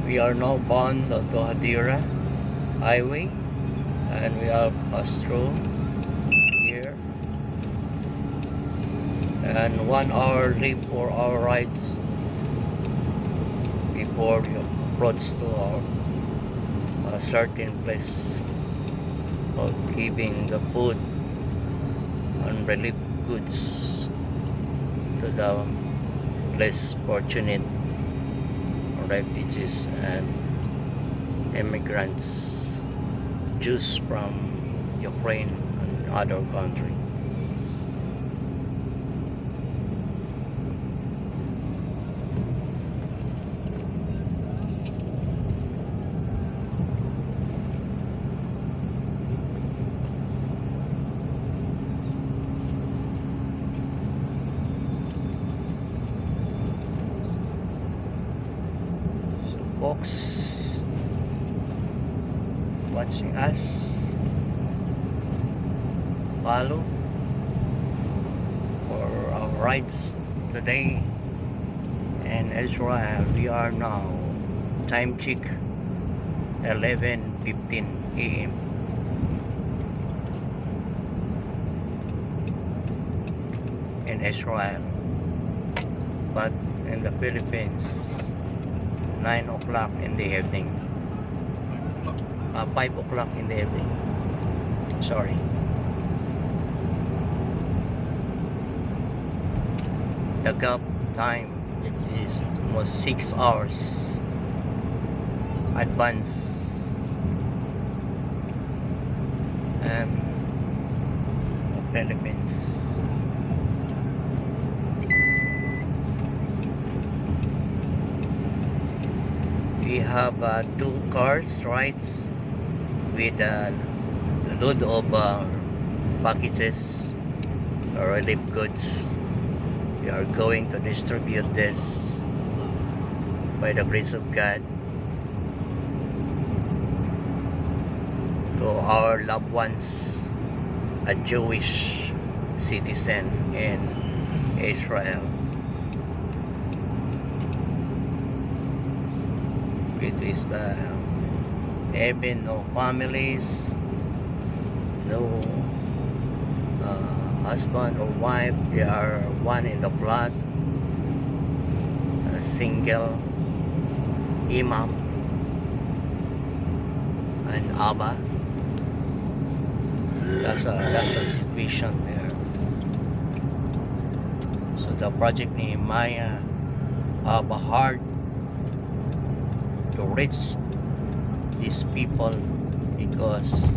We are now bound to Hadira Highway, and we have passed through here. And 1 hour leave for our rides before we approach to our certain place of giving the food and relief goods to the less fortunate refugees and immigrants, Jews from Ukraine and other countries. Folks watching us, follow for our rides today in Israel. We are now time check 11:15 a.m. in Israel, but in the Philippines 9 o'clock in the evening. 5 o'clock in the evening. Sorry. The gap time, it is almost 6 hours advance. And the Philippines. We have 2 cars, right, with a load of packages or relief goods. We are going to distribute this by the grace of God to our loved ones, a Jewish citizen in Israel. It is the even no families, no husband or wife. They are one in the blood, a single imam and Abba. That's a situation there. So the project Nehemiah have a heart to reach these people because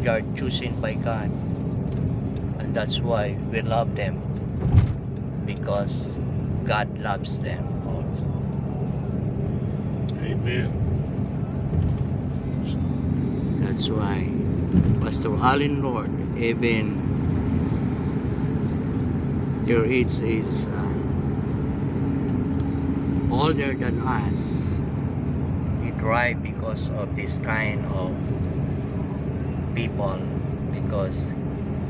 they are chosen by God, and that's why we love them, because God loves them also. Amen. That's why Pastor Allen Lord, even their age is older than us, he tried because of this kind of people, because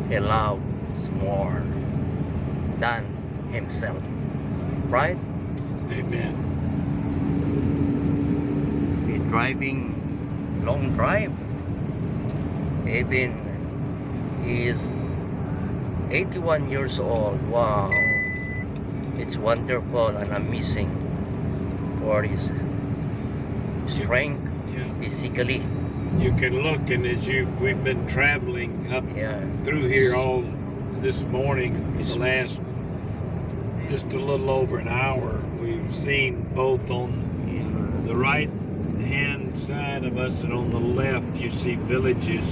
he loves more than himself, right? Amen. He driving long drive, even he is 81 years old. Wow, it's wonderful and amazing for his strength, Yeah. physically. You can look, and we've been traveling up through here all this morning for the last just a little over an hour. We've seen both on the right hand side of us and on the left you see villages,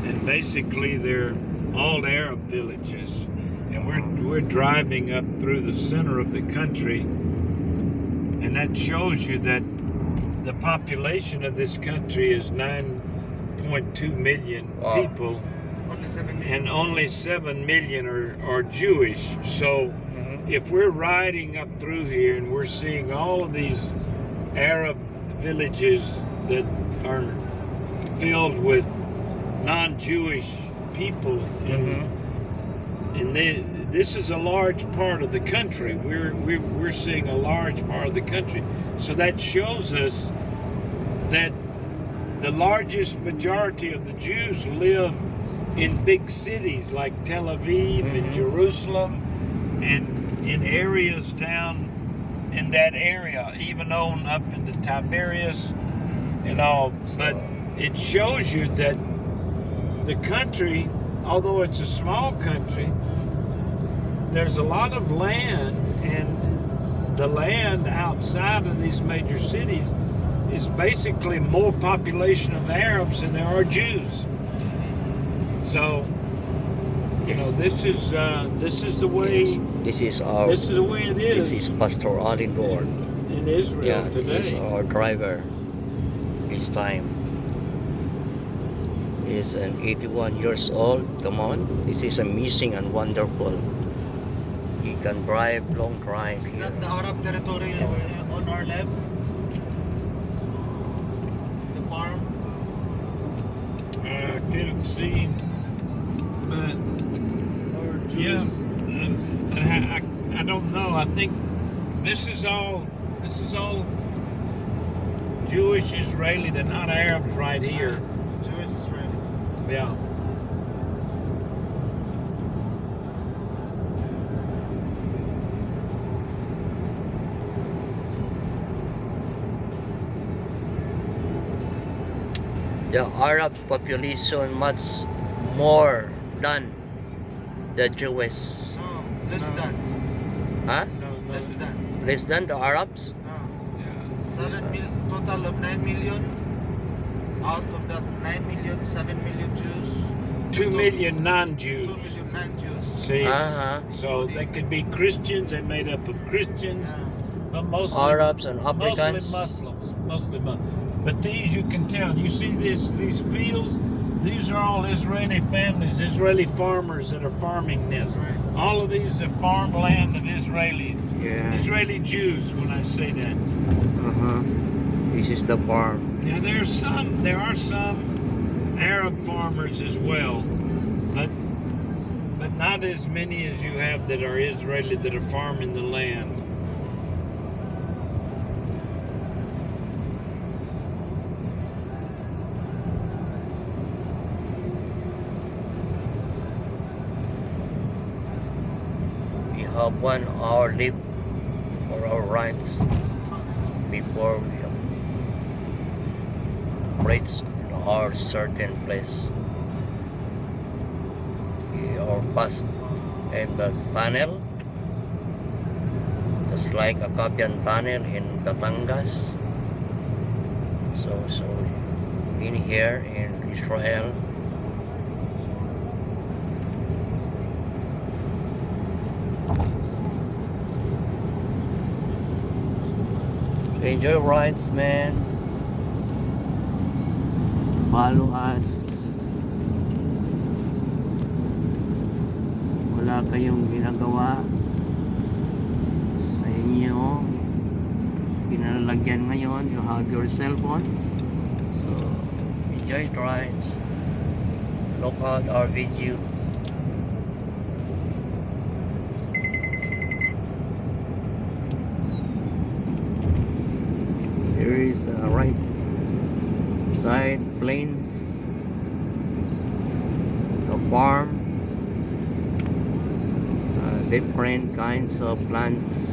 and basically they're all Arab villages, and we're driving up through the center of the country, and that shows you that the population of this country is 9.2 million people, and only 7 million are Jewish. So if we're riding up through here and we're seeing all of these Arab villages that are filled with non-Jewish people, and and this is a large part of the country. We're seeing a large part of the country, so that shows us that the largest majority of the Jews live in big cities like Tel Aviv and Jerusalem, and in areas down in that area, even on up into Tiberias and all. But it shows you that the country, although it's a small country, there's a lot of land, and the land outside of these major cities is basically more population of Arabs than there are Jews. So, you know, this is the way. This is the way it is. This is Pastor Ali Lord in Israel today. He's our driver this time. He's an 81 years old. Come on, this is amazing and wonderful. He can drive long drive. Is that the Arab territory on our left? The farm? I couldn't see, but Or yeah, Jews? I don't know. I think this is all Jewish Israeli. They're not Arabs right here. Jewish Israeli. Yeah. The Arabs population much more than the Jewish. No, less than. Huh? No, Less than. Less than the Arabs? No. yeah. 7 million, total of 9 million. Out of that 9 million, 7 million Jews. 2 million non-Jews. 2 million non-Jews. See, Uh-huh. so they could be Christians. They're made up of Christians, Yeah. but mostly Arabs and Africans. mostly Muslims. But these you can tell. You see these fields. These are all Israeli families, Israeli farmers that are farming this. Right. All of these are farmland of Israelis, Yeah. Israeli Jews. When I say that, Uh-huh. This is the farm. now there are some Arab farmers as well, but not as many as you have that are Israeli that are farming the land. We have 1 hour leave for our rides before we reach our certain place. We are past in the tunnel, just like a Kapian tunnel in Batangas. So in here in Israel. Enjoy rides, man. Follow us. Wala kayong ginagawa sa inyo kinalalagyan ngayon. You have your cellphone. So enjoy the rides. Look out our video. There is a right side plains, a farm, different kinds of plants,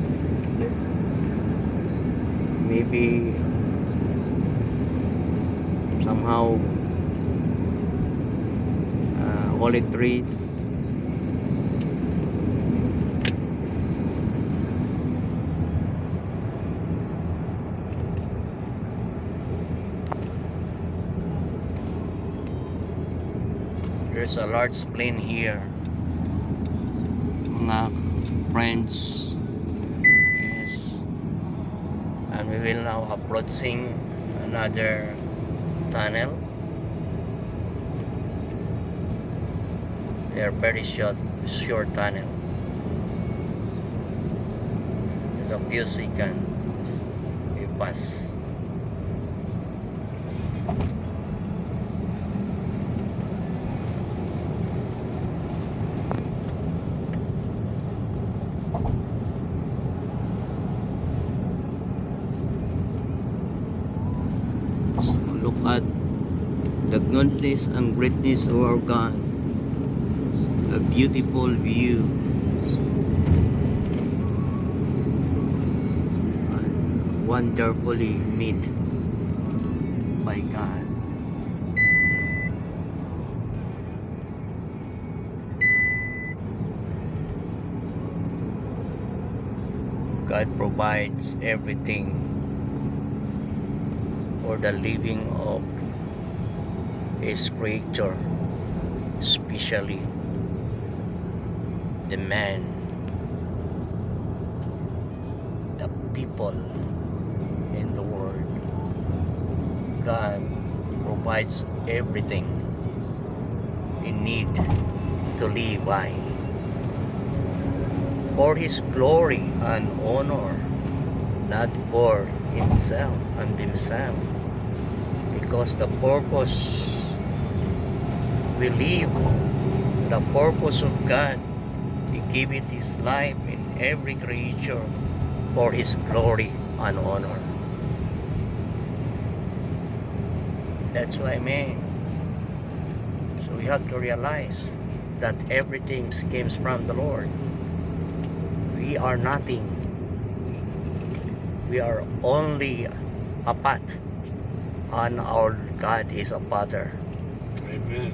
maybe somehow olive trees. There's a large plain here, mga friends. Yes, and we will now approaching another tunnel. They are very short tunnel. There's a few seconds we pass. Look at the goodness and greatness of our God. A beautiful view. And wonderfully made by God. God provides everything for the living of His creature, especially the man, the people in the world. God provides everything we need to live by for His glory and honor, not for Himself and Himself, because the purpose we live, the purpose of God, He gave it His life in every creature for His glory and honor. That's why, man. So we have to realize that everything comes from the Lord. We are nothing. We are only a pot, and our God is a potter. Amen.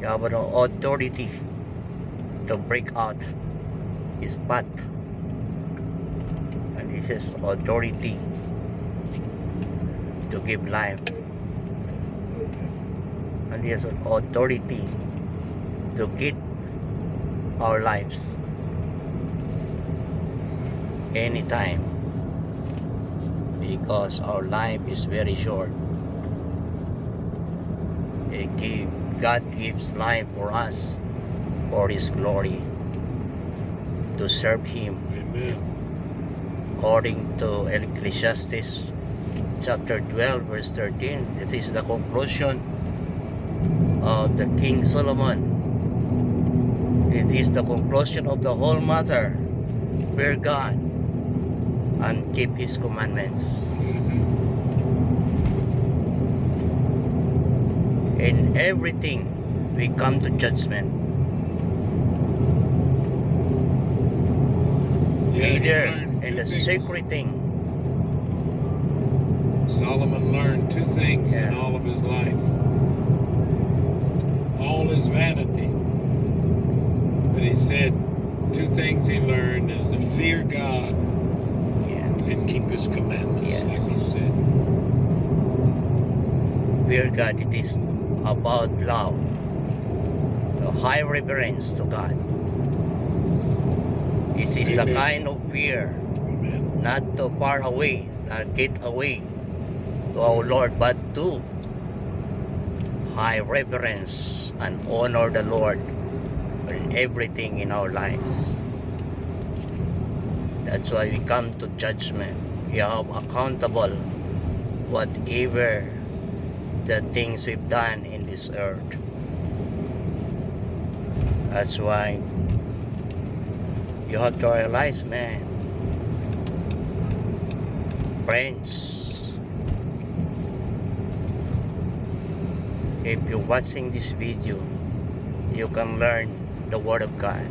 You have an authority to break out His pot, and this is authority to give life, and He has an authority to get our lives anytime, because our life is very short. God gives life for us for His glory, to serve Him. Amen. According to Ecclesiastes chapter 12 verse 13, this is the conclusion of the King Solomon. It is the conclusion of the whole matter. Fear God and keep His commandments. In everything we come to judgment. Either in the sacred thing. Solomon learned two things in all of his life. All is vanity. But he said two things he learned is to fear God and keep His commandments, like you said. Fear God, it is about love, a high reverence to God. This is the kind of fear, not too far away, not get away to our Lord, but to high reverence and honor the Lord in everything in our lives. That's why we come to judgment. We are accountable whatever the things we've done in this earth. That's why you have to realize, man, friends, if you're watching this video, you can learn the Word of God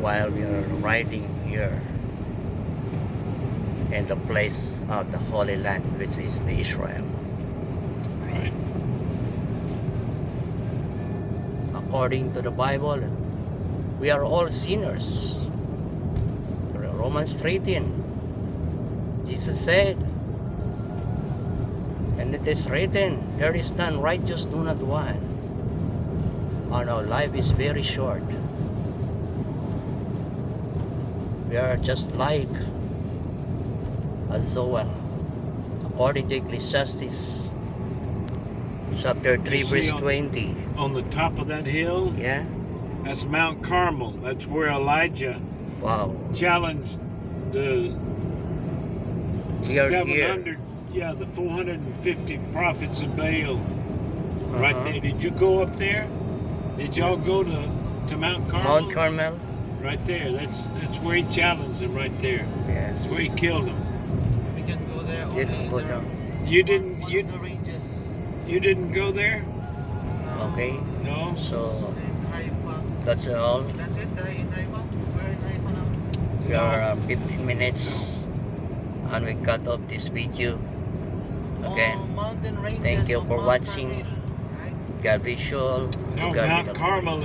while we are riding here in the place of the Holy Land, which is the Israel. Right. According to the Bible, we are all sinners. Romans 3:10. Jesus said, and it is written, there is none righteous, no not one. And our life is very short. We are just like a sower. According to Ecclesiastes chapter 3 verse 20. On the top of that hill, that's Mount Carmel. That's where Elijah challenged the 700, the 450 prophets of Baal. Right there. Did you go up there? Did y'all go to Mount Carmel? Mount Carmel? Right there. That's where he challenged them right there. Yes. That's where he killed them. We can go there. You only can in go the- down. You didn't one you of the ranges. you didn't go there? No. Okay. No. So In Haifa. that's all. That's it. In Haifa. We're in Haifa now. We are 15 minutes and we cut off this video. Again, Mountain ranges thank you of for Mount watching. Karmiel, right? God bless you all. To No, God be Mount the glory. Carmel